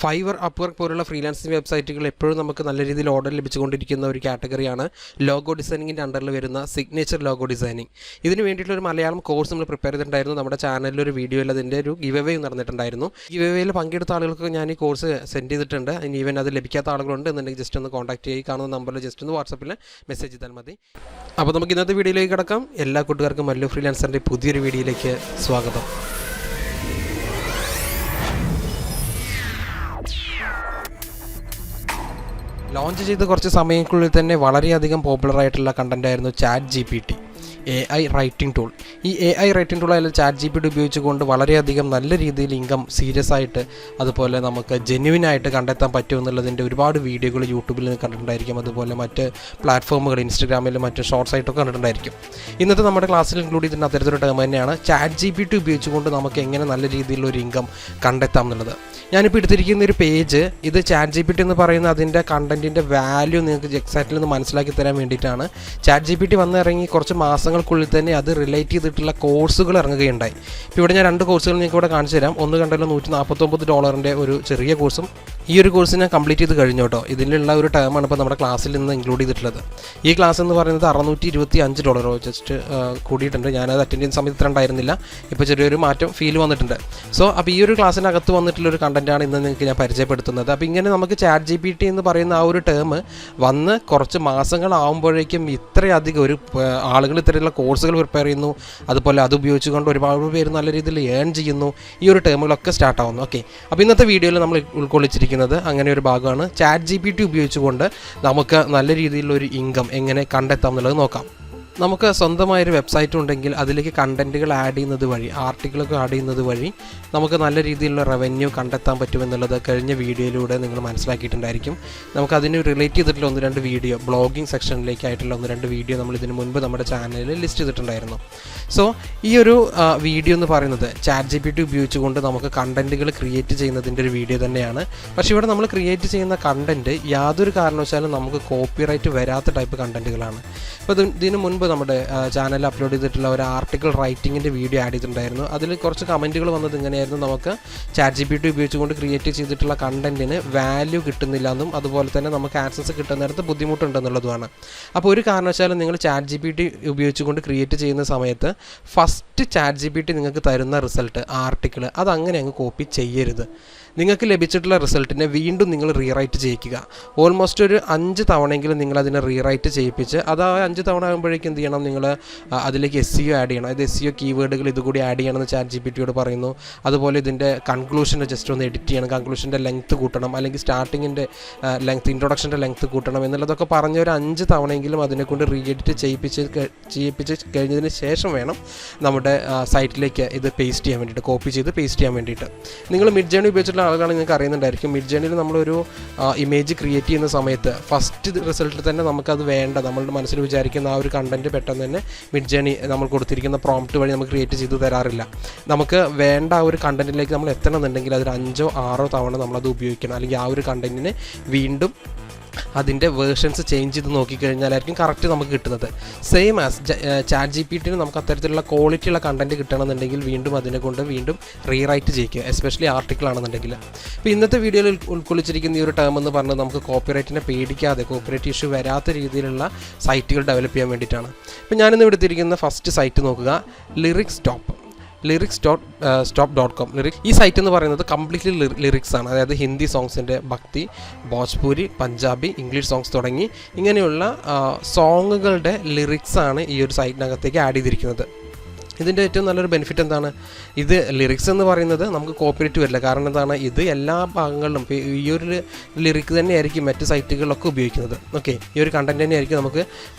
ഫൈവർ, അപ്വർക്ക് പോലുള്ള ഫ്രീലാൻസിംഗ് വെബ്സൈറ്റുകൾ എപ്പോഴും നമുക്ക് നല്ല രീതിയിൽ ഓർഡർ ലഭിച്ചുകൊണ്ടിരിക്കുന്ന ഒരു കാറ്റഗറിയാണ് ലോഗോ ഡിസൈനിങ്ങിൻ്റെ അണ്ടറിൽ വരുന്ന സിഗ്നേച്ചർ ലോഗോ ഡിസൈനിങ്. ഇതിന് വേണ്ടിയിട്ടുള്ള ഒരു മലയാളം കോഴ്സ് നമ്മൾ പ്രിപ്പയർ ചെയ്തിട്ടുണ്ടായിരുന്നു. നമ്മുടെ ചാനലിൽ ഒരു വീഡിയോയിൽ അതിൻ്റെ ഒരു ഗിവ് അവേ നടന്നിട്ടുണ്ടായിരുന്നു. ഗിവ് അവേയിൽ പങ്കെടുത്ത ആളുകൾക്ക് ഞാൻ ഈ കോഴ്സ് സെൻഡ് ചെയ്തിട്ടുണ്ട്. ഇനി ഈവൻ അത് ലഭിക്കാത്ത ആളുകളുണ്ട് എന്നുണ്ടെങ്കിൽ ജസ്റ്റ് ഒന്ന് കോൺടാക്ട് ചെയ്ത് കാണുന്ന നമ്പറിൽ ജസ്റ്റ് ഒന്ന് വാട്സപ്പിൽ മെസ്സേജ് ചെയ്താൽ മതി. അപ്പോൾ നമുക്ക് ഇന്നത്തെ വീഡിയോയിലേക്ക് കിടക്കാം. എല്ലാ കൂട്ടുകാർക്കും മല്ലു ഫ്രീലാൻസറിൻ്റെ പുതിയൊരു വീഡിയോയിലേക്ക് സ്വാഗതം. ലോഞ്ച് ചെയ്ത് കുറച്ച് സമയത്തിനുള്ളിൽ തന്നെ വളരെയധികം പോപ്പുലറായിട്ടുള്ള കണ്ടൻറ്റായിരുന്നു ChatGPT AI റൈറ്റിംഗ് ടൂൾ. ഈ AI റൈറ്റിംഗ് ടൂൾ ആയാലും ChatGPT ഉപയോഗിച്ചുകൊണ്ട് വളരെയധികം നല്ല രീതിയിൽ ഇൻകം സീരിയസ് ആയിട്ട് അതുപോലെ നമുക്ക് ജെന്യുവിനായിട്ട് കണ്ടെത്താൻ പറ്റുമെന്നുള്ളതിൻ്റെ ഒരുപാട് വീഡിയോകൾ യൂട്യൂബിൽ കണ്ടിട്ടുണ്ടായിരിക്കും. അതുപോലെ മറ്റ് പ്ലാറ്റ്ഫോമുകൾ ഇൻസ്റ്റഗ്രാമിലും മറ്റ് ഷോർട്സ് ആയിട്ടൊക്കെ കണ്ടിട്ടുണ്ടായിരിക്കും. ഇന്നത്തെ നമ്മുടെ ക്ലാസ്സിൽ ഇൻക്ലൂഡ് ചെയ്തിരുന്ന അത്തരത്തിലൊരു ടേം തന്നെയാണ് ChatGPT ഉപയോഗിച്ചുകൊണ്ട് നമുക്ക് എങ്ങനെ നല്ല രീതിയിലൊരു ഇൻകം കണ്ടെത്താം എന്നുള്ളത്. ഞാനിപ്പോൾ എടുത്തിരിക്കുന്ന ഒരു പേജ്, ഇത് ChatGPT എന്ന് പറയുന്ന അതിൻ്റെ കണ്ടൻറ്റിൻ്റെ വാല്യൂ നിങ്ങൾക്ക് എക്സാക്റ്റ്ലി ഒന്ന് മനസ്സിലാക്കി തരാൻ വേണ്ടിയിട്ടാണ്. ChatGPT വന്നിറങ്ങി കുറച്ച് മാസങ്ങൾക്കുള്ളിൽ തന്നെ അത് റിലേറ്റ് ചെയ്തിട്ടുള്ള കോഴ്സുകൾ ഇറങ്ങുകയുണ്ടായി. ഇപ്പോൾ ഇവിടെ ഞാൻ 2 കോഴ്സുകൾ നിങ്ങൾക്ക് ഇവിടെ കാണിച്ചു തരാം. ഒന്ന് കണ്ടല്ലോ $149 ഒരു ചെറിയ കോഴ്സും. ഈ ഒരു കോഴ്സ് ഞാൻ കംപ്ലീറ്റ് ചെയ്ത് കഴിഞ്ഞു കേട്ടോ. ഇതിലുള്ള ഒരു ടേമാണ് ഇപ്പോൾ നമ്മുടെ ക്ലാസ്സിൽ നിന്ന് ഇൻക്ലൂഡ് ചെയ്തിട്ടുള്ളത്. ഈ ക്ലാസ് എന്ന് പറയുന്നത് $625 ജസ്റ്റ് കൂടിയിട്ടുണ്ട്. ഞാനത് അറ്റൻഡ് ചെയ്യുന്ന സമയത്ത് ഇത്ര ഉണ്ടായിരുന്നില്ല. ഇപ്പോൾ ചെറിയൊരു മാറ്റം ഫീൽ വന്നിട്ടുണ്ട്. സോ അപ്പോൾ ഈ ഒരു ക്ലാസ്സിനകത്ത് വന്നിട്ടുള്ളൊരു കണ്ടൻറ്റാണ് ഇന്ന് നിങ്ങൾക്ക് ഞാൻ പരിചയപ്പെടുത്തുന്നത്. അപ്പോൾ ഇങ്ങനെ നമുക്ക് ChatGPT എന്ന് പറയുന്ന ആ ഒരു ടേം വന്ന് കുറച്ച് മാസങ്ങളാകുമ്പോഴേക്കും ഇത്രയധികം ഒരു ആളുകൾ ഇത്തരത്തിലുള്ള കോഴ്സുകൾ പ്രിപ്പയർ ചെയ്യുന്നു. അതുപോലെ അത് ഉപയോഗിച്ചുകൊണ്ട് ഒരുപാട് പേര് നല്ല രീതിയിൽ ഏൺ ചെയ്യുന്നു. ഈ ഒരു ടേമുകളൊക്കെ സ്റ്റാർട്ട് ആവുന്നു. ഓക്കെ, അപ്പോൾ ഇന്നത്തെ വീഡിയോയിൽ നമ്മൾ ഉൾക്കൊള്ളിച്ചിരിക്കുന്നത് അങ്ങനെ ഒരു ഭാഗമാണ്. ChatGPT ഉപയോഗിച്ചുകൊണ്ട് നമുക്ക് നല്ല രീതിയിലൊരു ഇൻകം എങ്ങനെ കണ്ടെത്താം എന്നുള്ളത് നോക്കാം. നമുക്ക് സ്വന്തമായൊരു വെബ്സൈറ്റ് ഉണ്ടെങ്കിൽ അതിലേക്ക് കണ്ടൻറ്റുകൾ ആഡ് ചെയ്യുന്നത് വഴി, ആർട്ടിക്കിളൊക്കെ ആഡ് ചെയ്യുന്നത് വഴി നമുക്ക് നല്ല രീതിയിലുള്ള റവന്യൂ കണ്ടെത്താൻ പറ്റുമെന്നുള്ളത് കഴിഞ്ഞ വീഡിയോയിലൂടെ നിങ്ങൾ മനസ്സിലാക്കിയിട്ടുണ്ടായിരിക്കും. നമുക്കതിന് റിലേറ്റ് ചെയ്തിട്ടുള്ള 1-2 വീഡിയോ, ബ്ലോഗിംഗ് സെക്ഷനിലേക്കായിട്ടുള്ള 1-2 വീഡിയോ നമ്മൾ ഇതിന് മുൻപ് നമ്മുടെ ചാനലിൽ ലിസ്റ്റ് ചെയ്തിട്ടുണ്ടായിരുന്നു. സോ ഈ ഒരു വീഡിയോ എന്ന് പറയുന്നത് ChatGPT ഉപയോഗിച്ചുകൊണ്ട് നമുക്ക് കണ്ടൻറ്റുകൾ ക്രിയേറ്റ് ചെയ്യുന്നതിൻ്റെ ഒരു വീഡിയോ തന്നെയാണ്. പക്ഷേ ഇവിടെ നമ്മൾ ക്രിയേറ്റ് ചെയ്യുന്ന കണ്ടൻറ്റ് യാതൊരു കാരണവശാലും നമുക്ക് കോപ്പിറൈറ്റ് വരാത്ത ടൈപ്പ് കണ്ടൻറ്റുകളാണ്. അപ്പോൾ ഇതിന് മുൻപ് നമ്മുടെ ചാനലിൽ അപ്ലോഡ് ചെയ്തിട്ടുള്ള ഒരു ആർട്ടിക്കിൾ റൈറ്റിങ്ങിൻ്റെ വീഡിയോ ആഡ് ചെയ്തിട്ടുണ്ടായിരുന്നു. അതിൽ കുറച്ച് കമൻറ്റുകൾ വന്നത് ഇങ്ങനെയായിരുന്നു: നമുക്ക് ChatGPT ഉപയോഗിച്ചുകൊണ്ട് ക്രിയേറ്റ് ചെയ്തിട്ടുള്ള കണ്ടൻറ്റിന് വാല്യൂ കിട്ടുന്നില്ല എന്നും അതുപോലെ തന്നെ നമുക്ക് ആക്സസ് കിട്ടുന്ന നേരത്ത് ബുദ്ധിമുട്ടുണ്ടെന്നുള്ളതുമാണ്. അപ്പോൾ ഒരു കാരണവശാലും നിങ്ങൾ ChatGPT ഉപയോഗിച്ചുകൊണ്ട് ക്രിയേറ്റ് ചെയ്യുന്ന സമയത്ത് ഫസ്റ്റ് ChatGPT നിങ്ങൾക്ക് തരുന്ന റിസൾട്ട് ആർട്ടിക്കിൾ അതങ്ങനെ അങ്ങ് കോപ്പി ചെയ്യരുത്. നിങ്ങൾക്ക് ലഭിച്ചിട്ടുള്ള റിസൾട്ടിനെ വീണ്ടും നിങ്ങൾ റീറൈറ്റ് ചെയ്യിക്കുക. ഓൾമോസ്റ്റ് ഒരു 5 തവണയെങ്കിലും നിങ്ങൾ അതിനെ റീറൈറ്റ് ചെയ്യിപ്പിച്ച് അത് 5 തവണ ആകുമ്പോഴേക്കും എന്ത് ചെയ്യണം, നിങ്ങൾ അതിലേക്ക് SEO ആഡ് ചെയ്യണം. അതായത് SEO കീവേഡുകൾ ഇതുകൂടി ആഡ് ചെയ്യണമെന്ന് ChatGPTയോട് പറയുന്നു. അതുപോലെ ഇതിൻ്റെ കൺക്ലൂഷനെ ജസ്റ്റ് ഒന്ന് എഡിറ്റ് ചെയ്യണം, കൺക്ലൂഷൻ്റെ ലെങ്ത്ത് കൂട്ടണം, അല്ലെങ്കിൽ സ്റ്റാർട്ടിങ്ങിൻ്റെ ലെങ്ത്ത്, ഇൻട്രൊഡക്ഷൻ്റെ ലെങ്ത്ത് കൂട്ടണം എന്നുള്ളതൊക്കെ പറഞ്ഞ ഒരു 5 തവണയെങ്കിലും അതിനെക്കൊണ്ട് റീഎഡിറ്റ് ചെയ്യിപ്പിച്ച് കഴിഞ്ഞതിന് ശേഷം വേണം നമ്മുടെ സൈറ്റിലേക്ക് ഇത് പേസ്റ്റ് ചെയ്യാൻ വേണ്ടിയിട്ട്, കോപ്പി ചെയ്ത് പേസ്റ്റ് ചെയ്യാൻ വേണ്ടിയിട്ട്. നിങ്ങൾ മിഡ് ജേണി ഉപയോഗിച്ചിട്ടുള്ള ആളുകളാണ് നിങ്ങൾക്ക് അറിയുന്നുണ്ടായിരിക്കും. മിഡ് ജേണിയിൽ നമ്മളൊരു ഇമേജ് ക്രിയേറ്റ് ചെയ്യുന്ന സമയത്ത് ഫസ്റ്റ് റിസൾട്ടിൽ തന്നെ നമുക്കത് വേണ്ട, നമ്മളുടെ മനസ്സിൽ വിചാരിക്കുന്ന ആ ഒരു കണ്ടൻറ്റ് പെട്ടെന്ന് തന്നെ മിഡ് ജേണി നമ്മൾ കൊടുത്തിരിക്കുന്ന പ്രോംപ്റ്റ് വഴി നമുക്ക് ക്രിയേറ്റ് ചെയ്ത് തരാറില്ല. നമുക്ക് വേണ്ട ആ ഒരു കണ്ടൻറ്റിലേക്ക് നമ്മൾ എത്തണമെന്നുണ്ടെങ്കിൽ അതൊരു 5-6 തവണ നമ്മളത് ഉപയോഗിക്കണം. അല്ലെങ്കിൽ ആ ഒരു കണ്ടൻറ്റിനെ വീണ്ടും അതിൻ്റെ വേർഷൻസ് ചേഞ്ച് ചെയ്ത് നോക്കിക്കഴിഞ്ഞാലായിരിക്കും കറക്റ്റ് നമുക്ക് കിട്ടുന്നത്. സെയിം ആസ് ChatGPTന് നമുക്ക് അത്തരത്തിലുള്ള ക്വാളിറ്റിയുള്ള കണ്ടൻറ്റ് കിട്ടണമെന്നുണ്ടെങ്കിൽ വീണ്ടും അതിനെ കൊണ്ട് വീണ്ടും റീറൈറ്റ് ചെയ്യിക്കുക, എസ്പെഷ്യലി ആർട്ടിക്കിൾ ആണെന്നുണ്ടെങ്കിൽ. അപ്പോൾ ഇന്നത്തെ വീഡിയോയിൽ ഉൾക്കൊള്ളിച്ചിരിക്കുന്ന ഈ ഒരു ടേം എന്ന് പറഞ്ഞാൽ നമുക്ക് കോപ്പിറൈറ്റിനെ പേടിക്കാതെ, കോപ്പിറൈറ്റ് ഇഷ്യൂ വരാത്ത രീതിയിലുള്ള സൈറ്റുകൾ ഡെവലപ്പ് ചെയ്യാൻ വേണ്ടിയിട്ടാണ്. ഇപ്പോൾ ഞാനിന്ന് എടുത്തിരിക്കുന്ന ഫസ്റ്റ് സൈറ്റ് നോക്കുക, lyrics.stop.com. ഈ സൈറ്റ് എന്ന് പറയുന്നത് കംപ്ലീറ്റ്ലി ലിറിക്സ് ആണ്. അതായത് ഹിന്ദി സോങ്സിൻ്റെ, ഭക്തി, ഭോജ്പൂരി, പഞ്ചാബി, ഇംഗ്ലീഷ് സോങ്സ് തുടങ്ങി ഇങ്ങനെയുള്ള സോങ്ങുകളുടെ ലിറിക്സ് ആണ് ഈ ഒരു സൈറ്റിനകത്തേക്ക് ആഡ് ചെയ്തിരിക്കുന്നത്. ഇതിൻ്റെ ഏറ്റവും നല്ലൊരു ബെനിഫിറ്റ് എന്താണ്, ഇത് ലിറിക്സ് എന്ന് പറയുന്നത് നമുക്ക് കോപ്പിറൈറ്റ് വരില്ല. കാരണം എന്താണ്, ഇത് എല്ലാ ഭാഗങ്ങളിലും ഈ ഒരു ലിറിക്ക് തന്നെയായിരിക്കും മറ്റ് സൈറ്റുകളിലൊക്കെ ഉപയോഗിക്കുന്നത്. ഓക്കെ, ഈ ഒരു കണ്ടൻറ്റ് തന്നെയായിരിക്കും നമുക്ക്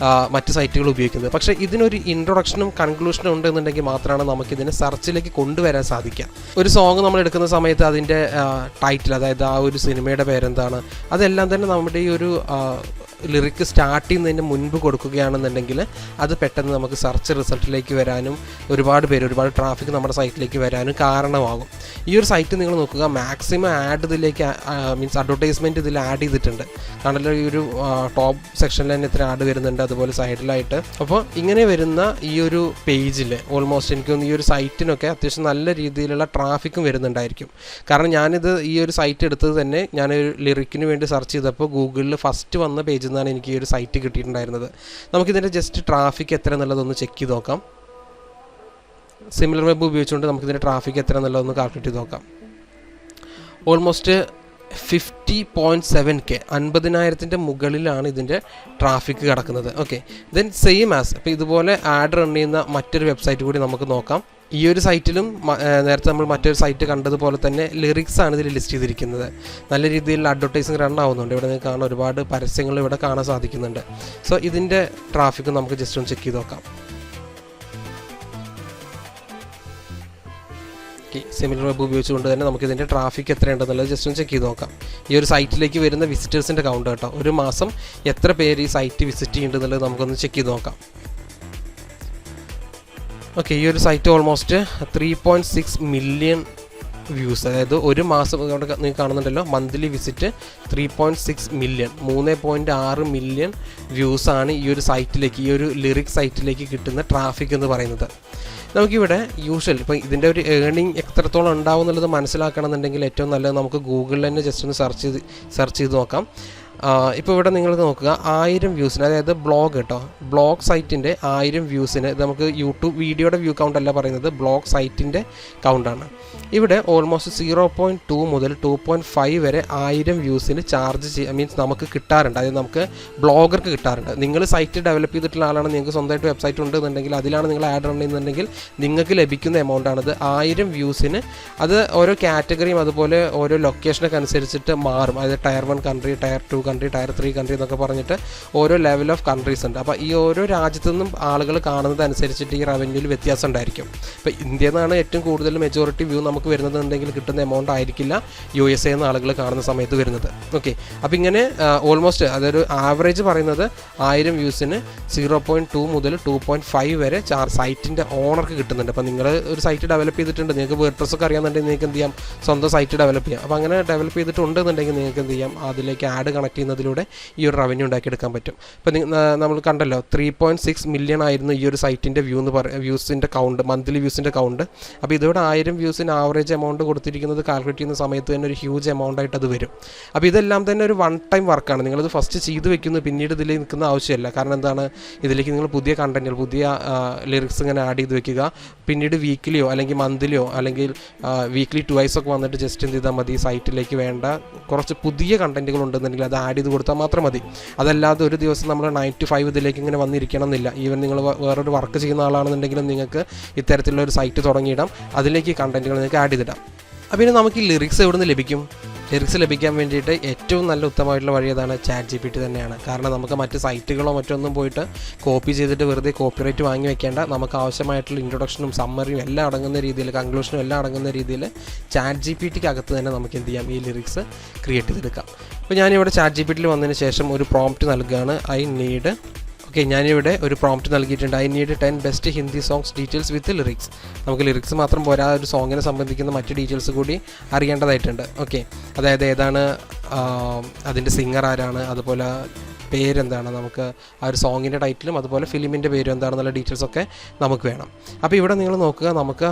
മറ്റ് സൈറ്റുകൾ ഉപയോഗിക്കുന്നത്. പക്ഷേ ഇതിനൊരു ഇൻട്രൊഡക്ഷനും കൺക്ലൂഷനും ഉണ്ടെന്നുണ്ടെങ്കിൽ മാത്രമാണ് നമുക്കിതിനെ സെർച്ചിലേക്ക് കൊണ്ടുവരാൻ സാധിക്കുക. ഒരു സോങ് നമ്മൾ എടുക്കുന്ന സമയത്ത് അതിൻ്റെ ടൈറ്റിൽ, അതായത് ആ ഒരു സിനിമയുടെ പേരെന്താണ്, അതെല്ലാം തന്നെ നമ്മുടെ ഈ ഒരു ലിറിക്ക് സ്റ്റാർട്ട് ചെയ്യുന്നതിന് മുൻപ് കൊടുക്കുകയാണെന്നുണ്ടെങ്കിൽ അത് പെട്ടെന്ന് നമുക്ക് സെർച്ച് റിസൾട്ടിലേക്ക് വരാനും ഒരുപാട് ട്രാഫിക് നമ്മുടെ സൈറ്റിലേക്ക് വരാനും കാരണമാകും. ഈ ഒരു സൈറ്റ് നിങ്ങൾ നോക്കുക, മാക്സിമം ആഡ് ഇതിലേക്ക് മീൻസ് അഡ്വർടൈസ്മെൻറ്റ് ഇതിൽ ആഡ് ചെയ്തിട്ടുണ്ട്. കാരണം ഈ ഒരു ടോപ്പ് സെക്ഷനിൽ തന്നെ ഇത്ര ആഡ് വരുന്നുണ്ട്, അതുപോലെ സൈഡിലായിട്ട്. അപ്പോൾ ഇങ്ങനെ വരുന്ന ഈ ഒരു പേജിൽ ഓൾമോസ്റ്റ് എനിക്ക് തോന്നുന്നു ഈ ഒരു സൈറ്റിനൊക്കെ അത്യാവശ്യം നല്ല രീതിയിലുള്ള ട്രാഫിക്കും വരുന്നുണ്ടായിരിക്കും. കാരണം ഞാനിത് ഈ ഒരു സൈറ്റ് എടുത്തത് തന്നെ ഞാനൊരു ലിറിക്കിന് വേണ്ടി സെർച്ച് ചെയ്തപ്പോൾ ഗൂഗിളിൽ ഫസ്റ്റ് വന്ന പേജിൽ നിന്നാണ് എനിക്ക് ഈ ഒരു സൈറ്റ് കിട്ടിയിട്ടുണ്ടായിരുന്നത്. നമുക്കിതിൻ്റെ ജസ്റ്റ് ട്രാഫിക് എത്ര എന്നുള്ളതൊന്ന് ചെക്ക് ചെയ്ത് നോക്കാം. സിമിലർ വെബ് ഉപയോഗിച്ചുകൊണ്ട് നമുക്കിതിൻ്റെ ട്രാഫിക് എത്ര എന്നുള്ളതൊന്ന് കാൽക്കുലേറ്റ് ചെയ്ത് നോക്കാം. ഓൾമോസ്റ്റ് 50.7K 50,000 മുകളിലാണ് ഇതിൻ്റെ ട്രാഫിക് കിടക്കുന്നത്. ഓക്കെ, ദെൻ സെയിം ആസ് ഇപ്പോൾ ഇതുപോലെ ആഡ് റൺ ചെയ്യുന്ന മറ്റൊരു വെബ്സൈറ്റ് കൂടി നമുക്ക് നോക്കാം. ഈ ഒരു സൈറ്റിലും നേരത്തെ നമ്മൾ മറ്റൊരു സൈറ്റ് കണ്ടതുപോലെ തന്നെ ലിറിക്സ് ആണ് ഇതിൽ ലിസ്റ്റ് ചെയ്തിരിക്കുന്നത്. നല്ല രീതിയിൽ അഡ്വർടൈസിങ് റൺ ആവുന്നുണ്ട്. ഇവിടെ നിങ്ങൾക്ക് കാണാൻ ഒരുപാട് പരസ്യങ്ങൾ ഇവിടെ കാണാൻ സാധിക്കുന്നുണ്ട്. സോ ഇതിൻ്റെ ട്രാഫിക് നമുക്ക് ജസ്റ്റ് ഒന്ന് ചെക്ക് ചെയ്ത് നോക്കാം. സിമിലർ വെബ് ഉപയോഗിച്ചുകൊണ്ട് തന്നെ നമുക്ക് ഇതിൻ്റെ ട്രാഫിക് എത്രയുണ്ടെന്നുള്ളത് ജസ്റ്റ് ഒന്ന് ചെക്ക് ചെയ്ത് നോക്കാം. ഈ ഒരു സൈറ്റിലേക്ക് വരുന്ന വിസിറ്റേഴ്സിൻ്റെ കൗണ്ട് കേട്ടോ, ഒരു മാസം എത്ര പേര് ഈ സൈറ്റ് വിസിറ്റ് ചെയ്യുന്നുണ്ടെന്നുള്ളത് നമുക്കൊന്ന് ചെക്ക് ചെയ്ത് നോക്കാം. ഓക്കെ, ഈ ഒരു സൈറ്റ് ഓൾമോസ്റ്റ് 3.6 മില്യൺ വ്യൂസ്, അതായത് ഒരു മാസം നിങ്ങൾ കാണുന്നുണ്ടല്ലോ, മന്ത്ലി വിസിറ്റ് 3.6 മില്യൺ 3.6 മില്യൺ വ്യൂസാണ് ഈ ഒരു സൈറ്റിലേക്ക്, ഈ ഒരു ലിറിക് സൈറ്റിലേക്ക് കിട്ടുന്ന ട്രാഫിക് എന്ന് പറയുന്നത്. നമുക്കിവിടെ യൂഷ്വൽ ഇപ്പോൾ ഇതിൻ്റെ ഒരു ഏർണിംഗ് എത്രത്തോളം ഉണ്ടാവും എന്നുള്ളത് മനസ്സിലാക്കണമെന്നുണ്ടെങ്കിൽ ഏറ്റവും നല്ലത് നമുക്ക് ഗൂഗിളിൽ തന്നെ ജസ്റ്റ് ഒന്ന് സെർച്ച് ചെയ്ത് നോക്കാം. ഇപ്പോൾ ഇവിടെ നിങ്ങൾ നോക്കുക, 1000 വ്യൂസിന്, അതായത് ബ്ലോഗ് കേട്ടോ, ബ്ലോഗ് സൈറ്റിൻ്റെ 1000 വ്യൂസിന്, നമുക്ക് യൂട്യൂബ് വീഡിയോയുടെ വ്യൂ കൗണ്ട് അല്ല പറയുന്നത്, ബ്ലോഗ് സൈറ്റിൻ്റെ കൗണ്ടാണ്. ഇവിടെ ഓൾമോസ്റ്റ് 0.2 മുതൽ 2.5 വരെ 1000 വ്യൂസിന് ചാർജ് മീൻസ് നമുക്ക് കിട്ടാറുണ്ട്. അതായത് നമുക്ക് ബ്ലോഗർക്ക് കിട്ടാറുണ്ട്. നിങ്ങൾ സൈറ്റ് ഡെവലപ്പ് ചെയ്തിട്ടുള്ള ആളാണ്, നിങ്ങൾക്ക് സ്വന്തമായിട്ട് വെബ്സൈറ്റ് ഉണ്ടെന്നുണ്ടെങ്കിൽ അതിലാണ് നിങ്ങൾ ആഡ് റൺ ചെയ്യുന്നുണ്ടെങ്കിൽ നിങ്ങൾക്ക് ലഭിക്കുന്ന എമൗണ്ടാണിത്. 1000 വ്യൂസിന് അത് ഓരോ കാറ്റഗറിയും അതുപോലെ ഓരോ ലൊക്കേഷനൊക്കെ അനുസരിച്ചിട്ട് മാറും. അതായത് tier 1 country, tier 2 country, tier 3 country എന്നൊക്കെ പറഞ്ഞിട്ട് ഓരോ ലെവൽ ഓഫ് കൺട്രീസ് ഉണ്ട്. അപ്പോൾ ഈ ഓരോ രാജ്യത്തു നിന്നും ആളുകൾ കാണുന്നത് അനുസരിച്ചിട്ട് ഈ റവന്യൂവിൽ വ്യത്യാസം ഉണ്ടായിരിക്കും. ഇപ്പോൾ ഇന്ത്യയിൽ നിന്നാണ് ഏറ്റവും കൂടുതൽ മെജോറിറ്റി വ്യൂ നമുക്ക് വരുന്നതെന്നുണ്ടെങ്കിൽ കിട്ടുന്ന എമൗണ്ട് ആയിരിക്കില്ല USA നിന്ന് ആളുകൾ കാണുന്ന സമയത്ത് വരുന്നത്. ഓക്കെ, അപ്പോൾ ഇങ്ങനെ ഓൾമോസ്റ്റ് അതൊരു ആവറേജ് പറയുന്നത് 1000 വ്യൂസിന് 0.2 മുതൽ 2.5 വരെ സൈറ്റിൻ്റെ ഓണർക്ക് കിട്ടുന്നുണ്ട്. അപ്പോൾ നിങ്ങൾ ഒരു സൈറ്റ് ഡെവലപ്പ് ചെയ്തിട്ടുണ്ട്, നിങ്ങൾക്ക് വേർഡ്പ്രസ് ഒക്കെ അറിയാമെന്നുണ്ടെങ്കിൽ നിങ്ങൾക്ക് എന്ത് ചെയ്യാം, സ്വന്തം സൈറ്റ് ഡെവലപ്പ് ചെയ്യാം. അപ്പോൾ അങ്ങനെ ഡെവലപ്പ് ചെയ്തിട്ടുണ്ടെന്നുണ്ടെങ്കിൽ നിങ്ങൾക്ക് എന്ത് ചെയ്യാം, അതിലേക്ക് ആഡ് കണക്ട് ചെയ്യുന്നതിലൂടെ ഈ ഒരു റവന്യൂ ഉണ്ടാക്കിയെടുക്കാൻ പറ്റും. ഇപ്പോൾ നമ്മൾ കണ്ടല്ലോ 3.6 മില്യൺ ആയിരുന്നു ഈ ഒരു സൈറ്റിൻ്റെ വ്യൂസിൻ്റെ കൗണ്ട്, മന്ത്ലി വ്യൂസിൻ്റെ കൗണ്ട്. അപ്പോൾ ഇതോടെ 1000 വ്യൂസിന് ആവറേജ് എമൗണ്ട് കൊടുത്തിരിക്കുന്നത് കാൽക്കുലേറ്റ് ചെയ്യുന്ന സമയത്ത് തന്നെ ഒരു ഹ്യൂജ് എമൗണ്ട് ആയിട്ട് അത് വരും. അപ്പോൾ ഇതെല്ലാം തന്നെ ഒരു വൺ ടൈം വർക്കാണ്. നിങ്ങളത് ഫസ്റ്റ് ചെയ്ത് വെക്കുന്നു, പിന്നീട് ഇതിൽ നിൽക്കുന്ന ആവശ്യമില്ല. കാരണം എന്താണ്, ഇതിലേക്ക് നിങ്ങൾ പുതിയ കണ്ടന്റുകൾ, പുതിയ ലിറിക്സ് ഇങ്ങനെ ആഡ് ചെയ്ത് വെക്കുക. പിന്നീട് വീക്കിലിയോ അല്ലെങ്കിൽ മന്ത്ലിയോ അല്ലെങ്കിൽ വീക്ക്ലി 2 ഒക്കെ വന്നിട്ട് ജസ്റ്റ് എന്ത് ചെയ്താൽ മതി, സൈറ്റിലേക്ക് വേണ്ട കുറച്ച് പുതിയ കണ്ടന്റുകൾ ഉണ്ടെന്നുണ്ടെങ്കിൽ അത് ആഡ് ചെയ്ത് കൊടുത്താൽ മാത്രം മതി. അതല്ലാതെ ഒരു ദിവസം നമ്മൾ 9 to 5 ഇതിലേക്ക് ഇങ്ങനെ വന്നിരിക്കണം എന്നില്ല. ഈവൻ നിങ്ങൾ വേറൊരു വർക്ക് ചെയ്യുന്ന ആളാണെന്നുണ്ടെങ്കിലും നിങ്ങൾക്ക് ഇത്തരത്തിലുള്ള ഒരു സൈറ്റ് തുടങ്ങിയിടാം, അതിലേക്ക് കണ്ടന്റുകൾ നിങ്ങൾക്ക് ആഡ് ചെയ്തിടാം. അപ്പോൾ ഇനി നമുക്ക് ഈ ലിറിക്സ് എവിടെ നിന്ന് ലഭിക്കും? ലിറിക്സ് ലഭിക്കാൻ വേണ്ടിയിട്ട് ഏറ്റവും നല്ല ഉത്തമമായിട്ടുള്ള വഴി ഏതാണ്? ChatGPT തന്നെയാണ്. കാരണം നമുക്ക് മറ്റ് സൈറ്റുകളോ മറ്റൊന്നും പോയിട്ട് കോപ്പി ചെയ്തിട്ട് വെറുതെ കോപ്പിറൈറ്റ് വാങ്ങി വെക്കേണ്ട. നമുക്ക് ആവശ്യമായിട്ടുള്ള ഇൻട്രൊഡക്ഷനും സമ്മറിയും എല്ലാം അടങ്ങുന്ന രീതിയിൽ, കൺക്ലൂഷനും എല്ലാം അടങ്ങുന്ന രീതിയിൽ ChatGPTക്ക് അകത്ത് തന്നെ നമുക്ക് എന്ത് ചെയ്യാം, ഈ ലിറിക്സ് ക്രിയേറ്റ് ചെയ്തെടുക്കാം. അപ്പോൾ ഞാനിവിടെ ChatGPTയിൽ വന്നതിന് ശേഷം ഒരു പ്രോംപ്റ്റ് നൽകുകയാണ്. ഞാനിവിടെ ഒരു പ്രോംപ്റ്റ് നൽകിയിട്ടുണ്ട്. I need 10 best Hindi songs details with lyrics. നമുക്ക് ലിറിക്സ് മാത്രം പോരാ, ഒരു സോങ്ങിനെ സംബന്ധിക്കുന്ന മറ്റ് ഡീറ്റെയിൽസ് കൂടി അറിയേണ്ടതായിട്ടുണ്ട്. ഓക്കെ, അതായത് ഏതാണ് അതിൻ്റെ സിംഗർ ആരാണ്, അതുപോലെ പേരെന്താണ്, നമുക്ക് ആ ഒരു സോങ്ങിൻ്റെ ടൈറ്റിലും അതുപോലെ ഫിലിമിൻ്റെ പേരും എന്താണെന്നുള്ള ഡീറ്റെയിൽസൊക്കെ നമുക്ക് വേണം. അപ്പോൾ ഇവിടെ നിങ്ങൾ നോക്കുക, നമുക്ക്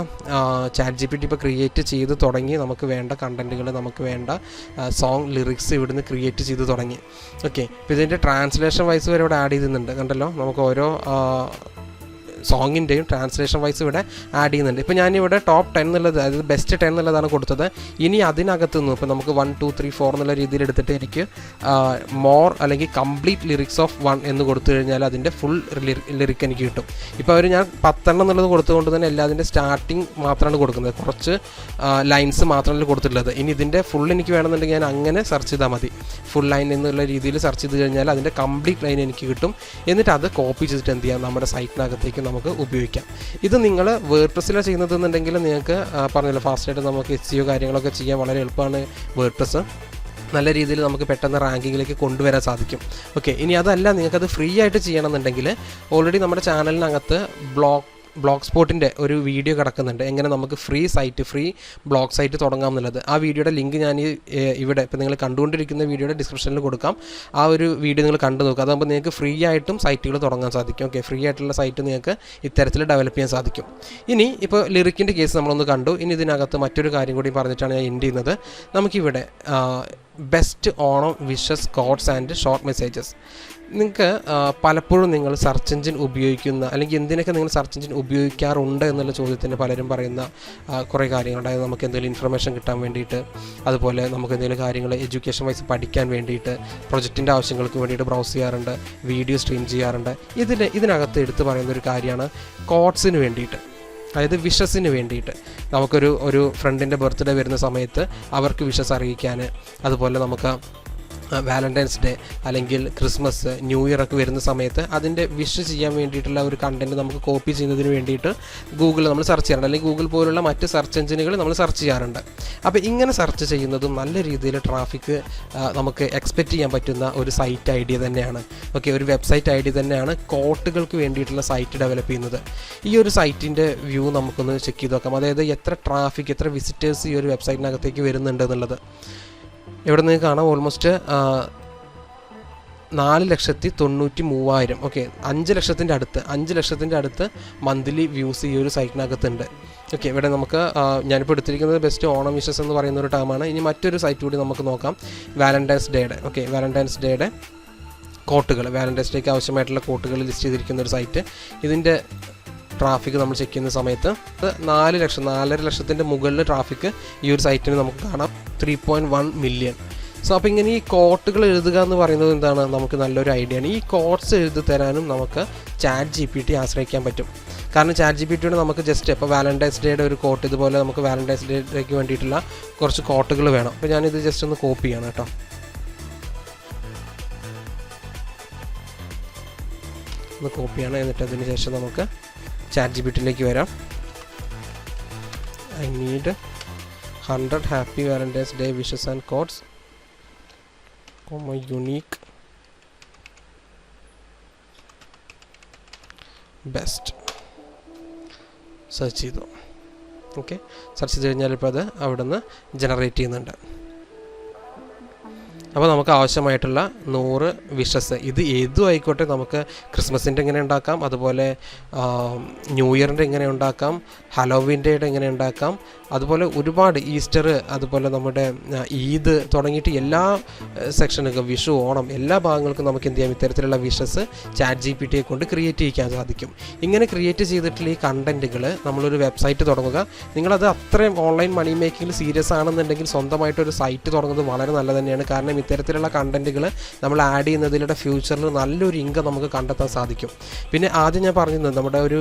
ChatGPT ഇപ്പോൾ ക്രിയേറ്റ് ചെയ്ത് തുടങ്ങി. നമുക്ക് വേണ്ട കണ്ടൻറ്റുകൾ, നമുക്ക് വേണ്ട സോങ് ലിറിക്സ് ഇവിടുന്ന് ക്രിയേറ്റ് ചെയ്ത് തുടങ്ങി. ഓക്കെ, ഇപ്പോൾ ഇതിൻ്റെ ട്രാൻസ്ലേഷൻ വൈസ് വരെ ഇവിടെ ആഡ് ചെയ്തിട്ടുണ്ട്. കണ്ടല്ലോ, നമുക്ക് ഓരോ സോങ്ങിൻ്റെയും ട്രാൻസ്ലേഷൻ വൈസ് ഇവിടെ ആഡ് ചെയ്യുന്നുണ്ട്. ഇപ്പോൾ ഞാനിവിടെ ടോപ്പ് 10 എന്നുള്ളത്, അതായത് ബെസ്റ്റ് 10 എന്നുള്ളതാണ് കൊടുത്തത്. ഇനി അതിനകത്തുനിന്ന് ഇപ്പോൾ നമുക്ക് 1, 2, 3, 4 എന്നുള്ള രീതിയിൽ എടുത്തിട്ട് എനിക്ക് മോർ അല്ലെങ്കിൽ കംപ്ലീറ്റ് ലിറിക്സ് ഓഫ് 1 എന്ന് കൊടുത്തു കഴിഞ്ഞാൽ അതിൻ്റെ ഫുൾ ലിറിക് എനിക്ക് കിട്ടും. ഇപ്പോൾ ഞാൻ 10 എന്നുള്ളത് കൊടുത്തുകൊണ്ട് തന്നെ എല്ലാതിൻ്റെ സ്റ്റാർട്ടിങ് മാത്രമാണ് കൊടുക്കുന്നത്, കുറച്ച് ലൈൻസ് മാത്രമല്ല കൊടുത്തിട്ടുള്ളത്. ഇനി ഇതിൻ്റെ ഫുൾ എനിക്ക് വേണമെന്നുണ്ടെങ്കിൽ ഞാൻ അങ്ങനെ സെർച്ച് ചെയ്താൽ മതി. ഫുൾ ലൈൻ എന്നുള്ള രീതിയിൽ സെർച്ച് ചെയ്ത് കഴിഞ്ഞാൽ അതിൻ്റെ കംപ്ലീറ്റ് ലൈൻ എനിക്ക് കിട്ടും. എന്നിട്ട് അത് കോപ്പി ചെയ്തിട്ട് എന്ത് ചെയ്യാം, നമ്മുടെ സൈറ്റിനകത്തേക്ക് നമുക്ക് ഉപയോഗിക്കാം. ഇത് നിങ്ങൾ വേർഡ്പ്രസ്സിലാണ് ചെയ്യുന്നതെന്നുണ്ടെങ്കിൽ നിങ്ങൾക്ക് പറഞ്ഞല്ലോ ഫാസ്റ്റായിട്ട് നമുക്ക് SEO കാര്യങ്ങളൊക്കെ ചെയ്യാൻ വളരെ എളുപ്പമാണ്. വേർഡ്പ്രസ് നല്ല രീതിയിൽ നമുക്ക് പെട്ടെന്ന് റാങ്കിങ്ങിലേക്ക് കൊണ്ടുവരാൻ സാധിക്കും. ഓക്കെ, ഇനി അതല്ല, നിങ്ങൾക്കത് ഫ്രീ ആയിട്ട് ചെയ്യണമെന്നുണ്ടെങ്കിൽ ഓൾറെഡി നമ്മുടെ ചാനലിനകത്ത് ബ്ലോഗ് സ്പോട്ടിൻ്റെ ഒരു വീഡിയോ കിടക്കുന്നുണ്ട്, എങ്ങനെ നമുക്ക് ഫ്രീ ബ്ലോഗ് സൈറ്റ് തുടങ്ങാം എന്നുള്ളത്. ആ വീഡിയോയുടെ ലിങ്ക് ഞാൻ ഇവിടെ ഇപ്പോൾ നിങ്ങൾ കണ്ടുകൊണ്ടിരിക്കുന്ന വീഡിയോയുടെ ഡിസ്ക്രിപ്ഷനിൽ കൊടുക്കാം. ആ ഒരു വീഡിയോ നിങ്ങൾ കണ്ടു നോക്കുക. അതാകുമ്പോൾ നിങ്ങൾക്ക് ഫ്രീ ആയിട്ടും സൈറ്റുകൾ തുടങ്ങാൻ സാധിക്കും. ഓക്കെ, ഫ്രീ ആയിട്ടുള്ള സൈറ്റ് നിങ്ങൾക്ക് ഇത്തരത്തിൽ ഡെവലപ്പ് ചെയ്യാൻ സാധിക്കും. ഇനി ഇപ്പോൾ ലിറിക്കിൻ്റെ കേസ് നമ്മളൊന്ന് കണ്ടു. ഇനി ഇതിനകത്ത് മറ്റൊരു കാര്യം കൂടി പറഞ്ഞിട്ടാണ് ഞാൻ എൻഡ് ചെയ്യുന്നത്. നമുക്കിവിടെ best Onam wishes quotes and short messages. നിങ്ങൾക്ക് പലപ്പോഴും നിങ്ങൾ സെർച്ച് എഞ്ചിൻ ഉപയോഗിക്കുന്ന അല്ലെങ്കിൽ എന്തിനൊക്കെ നിങ്ങൾ സെർച്ച് എഞ്ചിൻ ഉപയോഗിക്കാറുണ്ട് എന്നുള്ള ചോദ്യത്തിന് പലരും പറയുന്ന കുറേ കാര്യങ്ങൾ, അതായത് നമുക്ക് എന്തെങ്കിലും ഇൻഫർമേഷൻ കിട്ടാൻ വേണ്ടിയിട്ട്, അതുപോലെ നമുക്ക് എന്തെങ്കിലും കാര്യങ്ങൾ എഡ്യൂക്കേഷൻ വൈസ് പഠിക്കാൻ വേണ്ടിയിട്ട്, പ്രൊജക്റ്റിൻ്റെ ആവശ്യങ്ങൾക്ക് വേണ്ടിയിട്ട് ബ്രൗസ് ചെയ്യാറുണ്ട്, വീഡിയോ സ്ട്രീം ചെയ്യാറുണ്ട്. ഇതിനകത്ത് എടുത്ത് പറയുന്ന ഒരു കാര്യമാണ് കോഡ്സിന് വേണ്ടിയിട്ട്, അതായത് വിഷസിന് വേണ്ടിയിട്ട്. നമുക്കൊരു ഫ്രണ്ടിൻ്റെ ബർത്ത്ഡേ വരുന്ന സമയത്ത് അവർക്ക് വിഷസ് അറിയിക്കാൻ, അതുപോലെ നമുക്ക് വാലൻറ്റൈൻസ് ഡേ അല്ലെങ്കിൽ ക്രിസ്മസ്, ന്യൂ ഇയർ ഒക്കെ വരുന്ന സമയത്ത് അതിൻ്റെ വിഷ് ചെയ്യാൻ വേണ്ടിയിട്ടുള്ള ഒരു കണ്ടൻറ്റ് നമുക്ക് കോപ്പി ചെയ്യുന്നതിന് വേണ്ടിയിട്ട് ഗൂഗിൾ നമ്മൾ സെർച്ച് ചെയ്യാറുണ്ട്, അല്ലെങ്കിൽ ഗൂഗിൾ പോലുള്ള മറ്റ് സെർച്ച് എഞ്ചിനുകൾ നമ്മൾ സെർച്ച് ചെയ്യാറുണ്ട്. അപ്പോൾ ഇങ്ങനെ സെർച്ച് ചെയ്യുന്നതും നല്ല രീതിയിൽ ട്രാഫിക് നമുക്ക് എക്സ്പെക്റ്റ് ചെയ്യാൻ പറ്റുന്ന ഒരു സൈറ്റ് ഐഡിയ തന്നെയാണ്. ഓക്കെ, ഒരു വെബ്സൈറ്റ് ഐഡിയ തന്നെയാണ് കോട്ടുകൾക്ക് വേണ്ടിയിട്ടുള്ള സൈറ്റ് ഡെവലപ്പ് ചെയ്യുന്നത്. ഈ ഒരു സൈറ്റിൻ്റെ വ്യൂ നമുക്കൊന്ന് ചെക്ക് ചെയ്ത് നോക്കാം. അതായത് എത്ര ട്രാഫിക്, എത്ര വിസിറ്റേഴ്സ് ഈ ഒരു വെബ്സൈറ്റിനകത്തേക്ക് വരുന്നുണ്ട് എന്നുള്ളത്. ഇവിടെ നിന്ന് കാണാം ഓൾമോസ്റ്റ് 4,93,000. ഓക്കെ, 5 ലക്ഷത്തിൻ്റെ അടുത്ത് മന്ത്ലി വ്യൂസ് ഈ ഒരു സൈറ്റിനകത്തുണ്ട്. ഓക്കെ, ഇവിടെ നമുക്ക് ഞാനിപ്പോൾ എടുത്തിരിക്കുന്നത് ബെസ്റ്റ് ഓണം വിഷസ് എന്ന് പറയുന്ന ഒരു ടേമാണ്. ഇനി മറ്റൊരു സൈറ്റ് കൂടി നമുക്ക് നോക്കാം, വാലൻറ്റൈൻസ് ഡേയുടെ. ഓക്കെ, വാലൻറ്റൈൻസ് ഡേയുടെ കോട്ടുകൾ, വാലൻറ്റൈൻസ് ഡേക്ക് ആവശ്യമായിട്ടുള്ള കോട്ടുകൾ ലിസ്റ്റ് ചെയ്തിരിക്കുന്ന ഒരു സൈറ്റ്. ഇതിൻ്റെ ട്രാഫിക് നമ്മൾ ചെക്ക് ചെയ്യുന്ന സമയത്ത് 4 ലക്ഷത്തിൻ്റെ മുകളിൽ ട്രാഫിക് ഈ ഒരു സൈറ്റിന് നമുക്ക് കാണാം, 3.1 മില്യൺ. സോ അപ്പോൾ ഇങ്ങനെ ഈ കോട്ടുകൾ എഴുതുക എന്ന് പറയുന്നത് എന്താണ്, നമുക്ക് നല്ലൊരു ഐഡിയ ആണ്. ഈ കോഡ്സ് എഴുതി തരാനും നമുക്ക് ChatGPT ആശ്രയിക്കാൻ പറ്റും. കാരണം ChatGPT നമുക്ക് ജസ്റ്റ് ഇപ്പോൾ വാലൻറ്റൈൻസ് ഡേയുടെ ഒരു കോട്ട്, ഇതുപോലെ നമുക്ക് വാലൻറ്റൈൻസ് ഡേക്ക് വേണ്ടിയിട്ടുള്ള കുറച്ച് കോട്ടുകൾ വേണം. അപ്പോൾ ഞാനിത് ജസ്റ്റ് ഒന്ന് കോപ്പി ചെയ്യണം കേട്ടോ. ഒന്ന് കോപ്പി ചെയ്യണം. എന്നിട്ട് അതിന് ശേഷം നമുക്ക് ChatGPTയിലേക്ക് വരാം. I need 100 happy Valentine's Day wishes and codes, unique best. Search ചെയ്തു. ഓക്കെ, സെർച്ച് ചെയ്ത് കഴിഞ്ഞാൽ ഇപ്പോൾ അത് അവിടെ നിന്ന് ജനറേറ്റ് ചെയ്യുന്നുണ്ട്. അപ്പോൾ നമുക്ക് ആവശ്യമായിട്ടുള്ള 100 വിഷസ്, ഇത് ഏതും ആയിക്കോട്ടെ, നമുക്ക് ക്രിസ്മസിൻ്റെ എങ്ങനെ ഉണ്ടാക്കാം, അതുപോലെ ന്യൂ ഇയറിൻ്റെ എങ്ങനെ ഉണ്ടാക്കാം, ഹലോവിൻ്റെ എങ്ങനെ ഉണ്ടാക്കാം, അതുപോലെ ഒരുപാട് ഈസ്റ്റർ, അതുപോലെ നമ്മുടെ ഈദ് തുടങ്ങിയിട്ട് എല്ലാ സെക്ഷനുകളും, വിഷു, ഓണം, എല്ലാ ഭാഗങ്ങൾക്കും നമുക്ക് എന്ത് ചെയ്യാം, ഇത്തരത്തിലുള്ള വിഷസ് ChatGPTയെ കൊണ്ട് ക്രിയേറ്റ് ചെയ്യിക്കാൻ സാധിക്കും. ഇങ്ങനെ ക്രിയേറ്റ് ചെയ്തിട്ടുള്ള ഈ കണ്ടൻറ്റുകൾ നമ്മളൊരു വെബ്സൈറ്റ് തുടങ്ങുക. നിങ്ങളത് അത്രയും ഓൺലൈൻ മണി മേക്കിങ്ങിൽ സീരിയസ് ആണെന്നുണ്ടെങ്കിൽ സ്വന്തമായിട്ടൊരു സൈറ്റ് തുടങ്ങുന്നത് വളരെ നല്ലത് തന്നെയാണ്. കാരണം ഇത്തരത്തിലുള്ള കണ്ടൻറ്റുകൾ നമ്മൾ ആഡ് ചെയ്യുന്നതിലൂടെ ഫ്യൂച്ചറിൽ നല്ലൊരു ഇൻകം നമുക്ക് കണ്ടെത്താൻ സാധിക്കും. പിന്നെ ആദ്യം ഞാൻ പറഞ്ഞിരുന്നത്, നമ്മുടെ ഒരു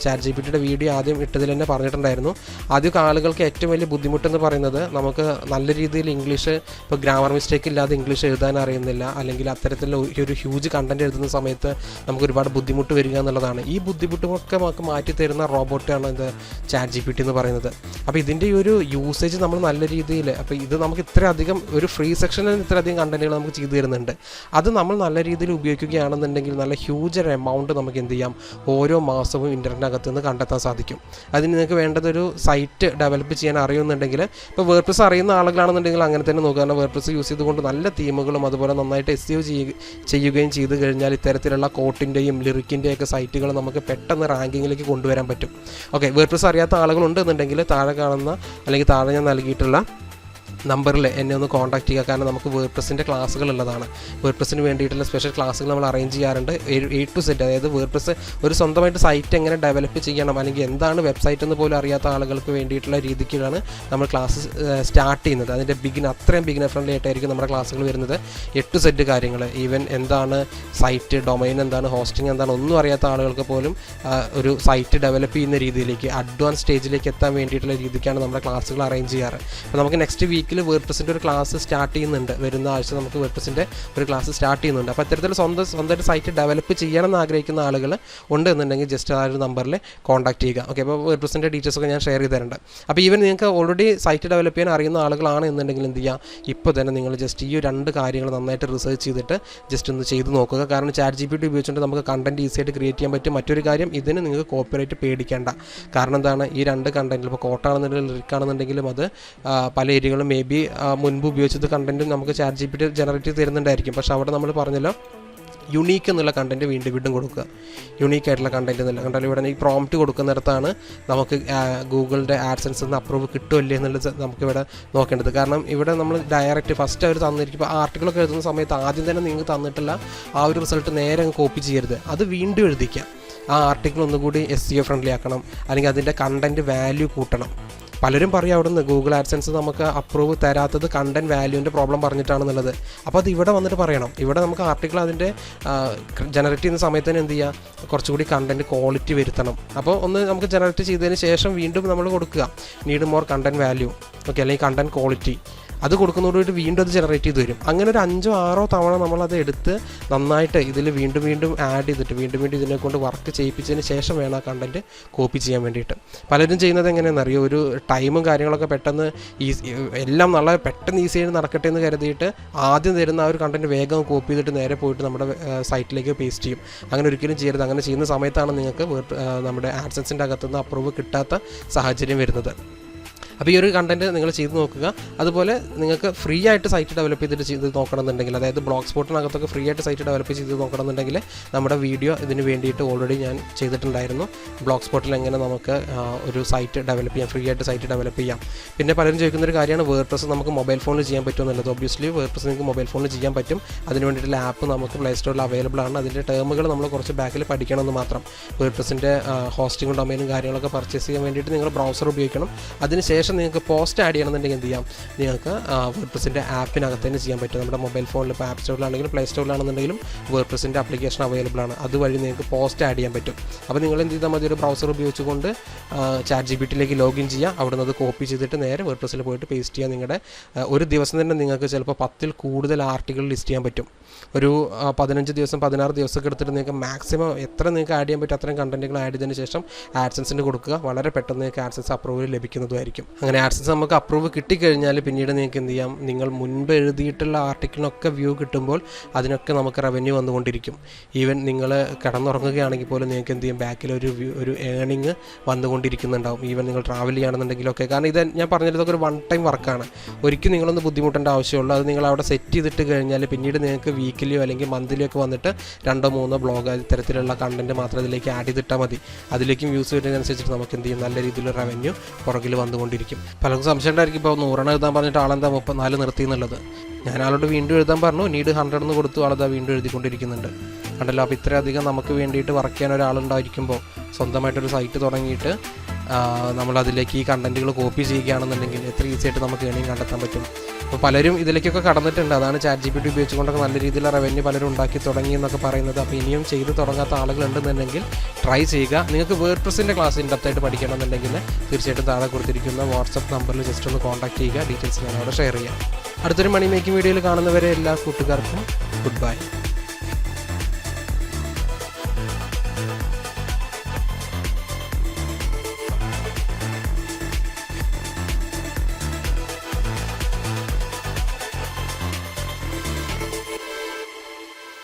ChatGPTയുടെ വീഡിയോ ആദ്യം ഇട്ടതിൽ തന്നെ പറഞ്ഞിട്ടുണ്ടായിരുന്നു, ആദ്യമൊക്കെ ആളുകൾക്ക് ഏറ്റവും വലിയ ബുദ്ധിമുട്ടെന്ന് പറയുന്നത് നമുക്ക് നല്ല രീതിയിൽ ഇംഗ്ലീഷ്, ഇപ്പോൾ ഗ്രാമർ മിസ്റ്റേക്ക് ഇല്ലാതെ ഇംഗ്ലീഷ് എഴുതാൻ അറിയുന്നില്ല, അല്ലെങ്കിൽ അത്തരത്തിലുള്ള ഒരു ഹ്യൂജ് കണ്ടൻറ്റ് എഴുതുന്ന സമയത്ത് നമുക്ക് ഒരുപാട് ബുദ്ധിമുട്ട് വരിക എന്നുള്ളതാണ്. ഈ ബുദ്ധിമുട്ടൊക്കെ നമുക്ക് മാറ്റി തരുന്ന റോബോട്ടാണ് ഇത് ChatGPT എന്ന് പറയുന്നത്. അപ്പോൾ ഇതിൻ്റെ ഈ ഒരു യൂസേജ് നമ്മൾ നല്ല രീതിയിൽ, അപ്പോൾ ഇത് നമുക്ക് ഇത്രയധികം ഒരു ഫ്രീ സെക്ഷനിൽ ഇത്രയധികം കണ്ടൻറ്റുകൾ നമുക്ക് ചെയ്തു തരുന്നുണ്ട്. അത് നമ്മൾ നല്ല രീതിയിൽ ഉപയോഗിക്കുകയാണെന്നുണ്ടെങ്കിൽ നല്ല ഹ്യൂജ് ഒരു എമൗണ്ട് നമുക്ക് എന്ത് ചെയ്യാം, ഓരോ മാസവും ഇൻ്റർനെറ്റിനകത്ത് നിന്ന് കണ്ടെത്താൻ സാധിക്കും. അതിന് നിങ്ങൾക്ക് വേണ്ടതൊരു സൈറ്റ് ഡെവലപ്പ് ചെയ്യാൻ അറിയുന്നുണ്ടെങ്കിൽ, ഇപ്പോൾ വേർഡ്പ്രസ് അറിയുന്ന ആളുകളാണെന്നുണ്ടെങ്കിൽ അങ്ങനെ തന്നെ നോക്കുക. കാരണം വേർഡ്പ്രസ് യൂസ് ചെയ്തുകൊണ്ട് നല്ല തീമുകളും അതുപോലെ നന്നായിട്ട് SEO ചെയ്യുകയും ചെയ്ത് കഴിഞ്ഞാൽ ഇത്തരത്തിലുള്ള കോട്ടിൻ്റെയും ലിറിക്കിൻ്റെയൊക്കെ സൈറ്റുകൾ നമുക്ക് പെട്ടെന്ന് റാങ്കിങ്ങിലേക്ക് കൊണ്ടുവരാൻ പറ്റും. ഓക്കെ, വേർഡ്പ്രസ് അറിയാത്ത ആളുകളുണ്ടെന്നുണ്ടെങ്കിൽ താഴെ കാണുന്ന അല്ലെങ്കിൽ താഴെ ഞാൻ നൽകിയിട്ടുള്ള നമ്പറിൽ എന്നെ ഒന്ന് കോൺടാക്ട് ചെയ്യുക. കാരണം നമുക്ക് വേർഡ്പ്രസിൻ്റെ ക്ലാസ്സുകൾ ഉള്ളതാണ്. വേർഡ്പ്രസിന് വേണ്ടിയിട്ടുള്ള സ്പെഷ്യൽ ക്ലാസ്സുകൾ നമ്മൾ അറേഞ്ച് ചെയ്യാറുണ്ട്. A to Z, അതായത് വേർഡ്പ്രസ് ഒരു സ്വന്തമായിട്ട് സൈറ്റ് എങ്ങനെ ഡെവലപ്പ് ചെയ്യണം, അല്ലെങ്കിൽ എന്താണ് വെബ്സൈറ്റ് എന്ന് പോലും അറിയാത്ത ആളുകൾക്ക് വേണ്ടിയിട്ടുള്ള രീതിക്കാണ് നമ്മൾ ക്ലാസ് സ്റ്റാർട്ട് ചെയ്യുന്നത്. അതിൻ്റെ അത്രയും ബിഗിനർ ഫ്രണ്ട്ലി ആയിട്ടായിരിക്കും നമ്മുടെ ക്ലാസ്സുകൾ വരുന്നത്. A to Z കാര്യങ്ങൾ, ഈവൻ എന്താണ് സൈറ്റ്, ഡൊമൈൻ എന്താണ്, ഹോസ്റ്റിംഗ് എന്താണ്, ഒന്നും അറിയാത്ത ആളുകൾക്ക് പോലും ഒരു സൈറ്റ് ഡെവലപ്പ് ചെയ്യുന്ന രീതിയിലേക്ക്, അഡ്വാൻസ് സ്റ്റേജിലേക്ക് എത്താൻ വേണ്ടിയിട്ടുള്ള രീതിക്കാണ് നമ്മുടെ ക്ലാസ്സുകൾ അറേഞ്ച് ചെയ്യാറ്. അപ്പോൾ നമുക്ക് നെക്സ്റ്റ് വീക്കിൽ വീക്കിൽ വേർഡ്പ്രസിൻ്റെ ഒരു ക്ലാസ് സ്റ്റാർട്ട് ചെയ്യുന്നുണ്ട്. വരുന്ന ആഴ്ച നമുക്ക് വേർഡ്പ്രസിൻ്റെ ഒരു ക്ലാസ് സ്റ്റാർട്ട് ചെയ്യുന്നുണ്ട്. അപ്പോൾ അത്തരത്തിൽ സ്വന്തമായിട്ട് സൈറ്റ് ഡെവലപ്പ് ചെയ്യണം എന്ന് ആഗ്രഹിക്കുന്ന ആളുകൾ ഉണ്ട് എന്നുണ്ടെങ്കിൽ ജസ്റ്റ് ആ ഒരു നമ്പറിൽ കോൺടാക്ട് ചെയ്യുക. ഓക്കെ, അപ്പോൾ വേർഡ്പ്രസിൻ്റെ ഡീറ്റെയിൽസൊക്കെ ഞാൻ ഷെയർ ചെയ്ത് തരുന്നുണ്ട്. അപ്പോൾ ഈവൻ നിങ്ങൾക്ക് ഓൾറെഡി സൈറ്റ് ഡെവലപ്പ് ചെയ്യാൻ അറിയുന്ന ആളുകളാണ് എന്നുണ്ടെങ്കിൽ എന്ത് ചെയ്യുക, ഇപ്പോൾ തന്നെ നിങ്ങൾ ജസ്റ്റ് ഈ 2 കാര്യങ്ങൾ നന്നായിട്ട് റിസർച്ച് ചെയ്തിട്ട് ജസ്റ്റ് ഒന്ന് ചെയ്ത് നോക്കുക. കാരണം ChatGPT ഉപയോഗിച്ചുകൊണ്ട് നമുക്ക് കണ്ടൻറ്റ് ഈസിയായിട്ട് ക്രിയേറ്റ് ചെയ്യാൻ പറ്റും. മറ്റൊരു കാര്യം, ഇതിന് നിങ്ങൾക്ക് കോപ്പിറൈറ്റ് പേടിക്കേണ്ട. കാരണം എന്താണ്, ഈ 2 കണ്ടൻറ്റിൽ ഇപ്പോൾ കോട്ടാണെന്നുണ്ടെങ്കിലും ലിറിക്കാണെന്നുണ്ടെങ്കിലും അത് പല ഏരിയകളും മേ ബി മുൻപ് ഉപയോഗിച്ചത് കണ്ടൻറ്റും നമുക്ക് ChatGPT ജനറേറ്റ് ചെയ്ത് തരുന്നുണ്ടായിരിക്കും. പക്ഷേ അവിടെ നമ്മൾ പറഞ്ഞല്ലോ യുണീക്ക് എന്നുള്ള കണ്ടൻറ്റ് വീണ്ടും കൊടുക്കുക. യുണീക്ക് ആയിട്ടുള്ള കണ്ടൻറ്റ് എന്നുള്ള കണ്ടന്റ് ഇവിടെ ഈ പ്രോംപ്റ്റ് കൊടുക്കുന്നിടത്താണ് നമുക്ക് ഗൂഗിളിൻ്റെ ആഡ്സൻസ് നിന്ന് അപ്രൂവ് കിട്ടുമല്ലേ എന്നുള്ളത് നമുക്കിവിടെ നോക്കേണ്ടത്. കാരണം ഇവിടെ നമ്മൾ ഡയറക്റ്റ് ഫസ്റ്റ് അവർ തന്നിരിക്കും. ഇപ്പോൾ ആർട്ടിക്കിളൊക്കെ എഴുതുന്ന സമയത്ത് ആദ്യം തന്നെ നിങ്ങൾക്ക് തന്നിട്ടുള്ള ആ ഒരു റിസൾട്ട് നേരെ അങ്ങ് കോപ്പി ചെയ്യരുത്, അത് വീണ്ടും എഴുതിക്കുക. ആ ആർട്ടിക്കിൾ ഒന്നുകൂടി SEO ഫ്രണ്ട്ലി ആക്കണം, അല്ലെങ്കിൽ അതിൻ്റെ കണ്ടൻറ്റ് വാല്യൂ കൂട്ടണം. പലരും പറയും അവിടെ നിന്ന് ഗൂഗിൾ ആഡ്സൻസ് നമുക്ക് അപ്രൂവ് തരാത്തത് കണ്ടൻറ്റ് വാല്യൂവിൻ്റെ പ്രോബ്ലം പറഞ്ഞിട്ടാണെന്നുള്ളത്. അപ്പോൾ അത് ഇവിടെ വന്നിട്ട് പറയണം. ഇവിടെ നമുക്ക് ആർട്ടിക്കിൾ അതിൻ്റെ ജനറേറ്റ് ചെയ്യുന്ന സമയത്ത് തന്നെ എന്ത് ചെയ്യുക, കുറച്ചുകൂടി കണ്ടൻറ്റ് ക്വാളിറ്റി വരുത്തണം. അപ്പോൾ ഒന്ന് നമുക്ക് ജനറേറ്റ് ചെയ്തതിന് ശേഷം വീണ്ടും നമ്മൾ കൊടുക്കുക need more content value, okay, അല്ലെങ്കിൽ കണ്ടൻറ്റ് ക്വാളിറ്റി. അത് കൊടുക്കുന്നതോടുകൂടി വീണ്ടും അത് ജനറേറ്റ് ചെയ്ത് വരും. അങ്ങനെ ഒരു 5-6 തവണ നമ്മളത് എടുത്ത് നന്നായിട്ട് ഇതിൽ വീണ്ടും ആഡ് ചെയ്തിട്ട് വീണ്ടും ഇതിനെ കൊണ്ട് വർക്ക് ചെയ്യിപ്പിച്ചതിന് ശേഷം വേണം ആ കണ്ടൻറ്റ് കോപ്പി ചെയ്യാൻ വേണ്ടിയിട്ട്. പലരും ചെയ്യുന്നത് എങ്ങനെയാണെന്നറിയോ, ഒരു ടൈമും കാര്യങ്ങളൊക്കെ പെട്ടെന്ന് എല്ലാം നല്ല പെട്ടെന്ന് ഈസിയായിട്ട് നടക്കട്ടെ എന്ന് കരുതിയിട്ട് ആദ്യം തരുന്ന ആ ഒരു കണ്ടൻറ്റ് വേഗം കോപ്പി ചെയ്തിട്ട് നേരെ പോയിട്ട് നമ്മുടെ സൈറ്റിലേക്ക് പേസ്റ്റ് ചെയ്യും. അങ്ങനെ ഒരിക്കലും ചെയ്യരുത്. അങ്ങനെ ചെയ്യുന്ന സമയത്താണ് നിങ്ങൾക്ക് നമ്മുടെ ആഡ്സൻസിൻ്റെ അകത്തുനിന്ന് അപ്രൂവ് കിട്ടാത്ത സാഹചര്യം വരുന്നത്. അപ്പോൾ ഈ ഒരു കണ്ടൻറ്റ് നിങ്ങൾ ചെയ്ത് നോക്കുക. അതുപോലെ നിങ്ങൾക്ക് ഫ്രീ ആയിട്ട് സൈറ്റ് ഡെവലപ്പ് ചെയ്ത് നോക്കണമെന്നുണ്ടെങ്കിൽ, അതായത് ബ്ലോഗ് സ്പോട്ടിനകത്തൊക്കെ ഫ്രീ ആയിട്ട് സൈറ്റ് ഡെവലപ്പ് ചെയ്ത് നോക്കണമെന്നുണ്ടെങ്കിൽ നമ്മുടെ വീഡിയോ ഇതിന് വേണ്ടിയിട്ട് ഓൾറെഡി ഞാൻ ചെയ്തിട്ടുണ്ടായിരുന്നു. ബ്ലോഗ് സ്പോട്ടിൽ എങ്ങനെ നമുക്ക് ഒരു സൈറ്റ് ഡെവലപ്പ് ചെയ്യാം, ഫ്രീ ആയിട്ട് സൈറ്റ് ഡെവലപ്പ് ചെയ്യാം. പിന്നെ പലരും ചോദിക്കുന്നൊരു കാര്യമാണ് വേർഡ്പ്രസ് നമുക്ക് മൊബൈൽ ഫോണിൽ ചെയ്യാൻ പറ്റുമെന്നുള്ളത്. ഒബ്വിയസ്ലി വേർഡ്പ്രസ് നിങ്ങൾക്ക് മൊബൈൽ ഫോണിൽ ചെയ്യാൻ പറ്റും. അതിന് വേണ്ടിയിട്ടുള്ള ആപ്പ് നമുക്ക് പ്ലേ സ്റ്റോറിൽ അവൈലബിൾ ആണ്. അതിൻ്റെ ടേമുകൾ നമ്മൾ കുറച്ച് ബാക്കിൽ പഠിക്കണമെന്ന് മാത്രം. വേർഡ്പ്രസിൻ്റെ ഹോസ്റ്റിംഗും ഡൊമൈനും കാര്യങ്ങളൊക്കെ പർച്ചേസ് ചെയ്യാൻ വേണ്ടിയിട്ട് നിങ്ങൾ ബ്രൗസർ ഉപയോഗിക്കണം. അതിനുശേഷം നിങ്ങൾക്ക് പോസ്റ്റ് ആഡ് ചെയ്യണമെന്നുണ്ടെങ്കിൽ എന്ത് ചെയ്യാം, നിങ്ങൾക്ക് വേർഡ്പ്രസിൻ്റെ ആപ്പിനകത്ത് തന്നെ ചെയ്യാൻ പറ്റും. നമ്മുടെ മൊബൈൽ ഫോണിൽ ഇപ്പോൾ ആപ്പ് സ്റ്റോറിലാണെങ്കിലും പ്ലേ സ്റ്റോറിലാണെന്നുണ്ടെങ്കിലും വേർഡ്പ്രസിൻ്റെ ആപ്ലിക്കേഷൻ അവൈലബിൾ ആണ്. അതുവഴി നിങ്ങൾക്ക് പോസ്റ്റ് ആഡ് ചെയ്യാൻ പറ്റും. അപ്പോൾ നിങ്ങൾ എന്ത് ചെയ്താൽ മതി, ഒരു ബ്രൗസർ ഉപയോഗിച്ചുകൊണ്ട് ChatGPTയിലേക്ക് ലോഗിൻ ചെയ്യുക. അവിടെ നിന്ന് അത് കോപ്പി ചെയ്തിട്ട് നേരെ വേർഡ്പ്രസിൽ പോയിട്ട് പേസ്റ്റ് ചെയ്യുക. നിങ്ങളുടെ ഒരു ദിവസം തന്നെ നിങ്ങൾക്ക് ചിലപ്പോൾ 10-ൽ കൂടുതൽ ആർട്ടിക്കിൾ ലിസ്റ്റ് ചെയ്യാൻ പറ്റും. ഒരു 15 ദിവസം 16 ദിവസമൊക്കെ എടുത്തിട്ട് നിങ്ങൾക്ക് മാക്സിമം എത്ര നിങ്ങൾക്ക് ആഡ് ചെയ്യാൻ പറ്റും അത്രയും കണ്ടൻറ്റുകൾ ആഡ് ചെയ്തതിന് ശേഷം ആഡ്സൻസിന് കൊടുക്കുക. വളരെ പെട്ടെന്ന് നിങ്ങൾക്ക് ആഡ്സൻസ് അപ്രൂവൽ ലഭിക്കുന്നതായിരിക്കും. അങ്ങനെ ആഡ്സൻസ് നമുക്ക് അപ്രൂവ് കിട്ടിക്കഴിഞ്ഞാൽ പിന്നീട് നിങ്ങൾക്ക് എന്ത് ചെയ്യാം, നിങ്ങൾ മുൻപ് എഴുതിയിട്ടുള്ള ആർട്ടിക്കിളിനൊക്കെ വ്യൂ കിട്ടുമ്പോൾ അതിനൊക്കെ നമുക്ക് റവന്യൂ വന്നുകൊണ്ടിരിക്കും. ഈവൻ നിങ്ങൾ കിടന്നുറങ്ങുകയാണെങ്കിൽ പോലും നിങ്ങൾക്ക് എന്ത് ചെയ്യും, ബാക്കിൽ ഒരു ഏണിങ് വന്നുകൊണ്ടിരിക്കുന്നുണ്ടാവും. ഈവൻ നിങ്ങൾ ട്രാവൽ ചെയ്യുകയാണെന്നുണ്ടെങ്കിലൊക്കെ. കാരണം ഇത് ഞാൻ പറഞ്ഞിട്ടതൊക്കെ ഒരു 1 ടൈം വർക്കാണ്. ഒരിക്കലും നിങ്ങളൊന്ന് ബുദ്ധിമുട്ടേണ്ട ആവശ്യമുള്ളൂ. അത് നിങ്ങൾ അവിടെ സെറ്റ് ചെയ്തിട്ട് കഴിഞ്ഞാൽ പിന്നീട് നിങ്ങൾക്ക് വീക്കിലിയോ അല്ലെങ്കിൽ മന്ത്ലിയോ ഒക്കെ വന്നിട്ട് 2-3 ബ്ലോഗ് ഇത്തരത്തിലുള്ള കണ്ടൻറ്റ് മാത്രം അതിലേക്ക് ആഡ് ചെയ്തിട്ടാൽ മതി. അതിലേക്കും വ്യൂസ് വരുന്നതിനനുസരിച്ചിട്ട് നമുക്ക് എന്ത് ചെയ്യും, നല്ല രീതിയിലുള്ള റവന്യൂ പുറകിൽ വന്നുകൊണ്ടിരിക്കും. പലർക്കും സംശയം ഉണ്ടായിരിക്കും, ഇപ്പോൾ 100 എഴുതാൻ പറഞ്ഞിട്ട് ആളെന്താ 34 നിർത്തി എന്നുള്ളത്. ഞാൻ ആളോട് വീണ്ടും എഴുതാൻ പറഞ്ഞു, നീഡ് 100 എന്ന് കൊടുത്തു, ആളെന്താ വീണ്ടും എഴുതിക്കൊണ്ടിരിക്കുന്നുണ്ട്. കണ്ടല്ലോ. അപ്പോൾ ഇത്രയധികം നമുക്ക് വേണ്ടിയിട്ട് വർക്ക് ചെയ്യാൻ ഒരാളുണ്ടായിരിക്കുമ്പോൾ സ്വന്തമായിട്ടൊരു സൈറ്റ് തുടങ്ങിയിട്ട് നമ്മളതിലേക്ക് ഈ കണ്ടൻറ്റുകൾ കോപ്പി ചെയ്യുകയാണെന്നുണ്ടെങ്കിൽ എത്ര ഈസി ആയിട്ട് നമുക്ക് ഏണിങ് കണ്ടെത്താൻ പറ്റും. അപ്പോൾ പലരും ഇതിലേക്കൊക്കെ കടന്നിട്ടുണ്ട്. അതാണ് ChatGPT ഉപയോഗിച്ചുകൊണ്ടൊക്കെ നല്ല രീതിയിലുള്ള റവന്യൂ പലരും ഉണ്ടാക്കി തുടങ്ങി എന്നൊക്കെ പറയുന്നത്. അപ്പോൾ ഇനിയും ചെയ്ത് തുടങ്ങാത്ത ആളുകളുണ്ടെന്നുണ്ടെങ്കിൽ ട്രൈ ചെയ്യുക. നിങ്ങൾക്ക് വേർഡ്പ്രസിൻ്റെ ക്ലാസ് ഇൻഡെപ്തായിട്ട് പഠിക്കണമെന്നുണ്ടെങ്കിൽ തീർച്ചയായിട്ടും താഴെ കൊടുത്തിരിക്കുന്ന വാട്സപ്പ് നമ്പറിൽ ജസ്റ്റ് ഒന്ന് കോൺടാക്ട് ചെയ്യുക. ഡീറ്റെയിൽസ് ഞാൻ അവിടെ ഷെയർ ചെയ്യാം. അടുത്തൊരു മണി മേക്കിംഗ് വീഡിയോയിൽ കാണുന്നവരെ എല്ലാ കൂട്ടുകാർക്കും ഗുഡ് ബൈ.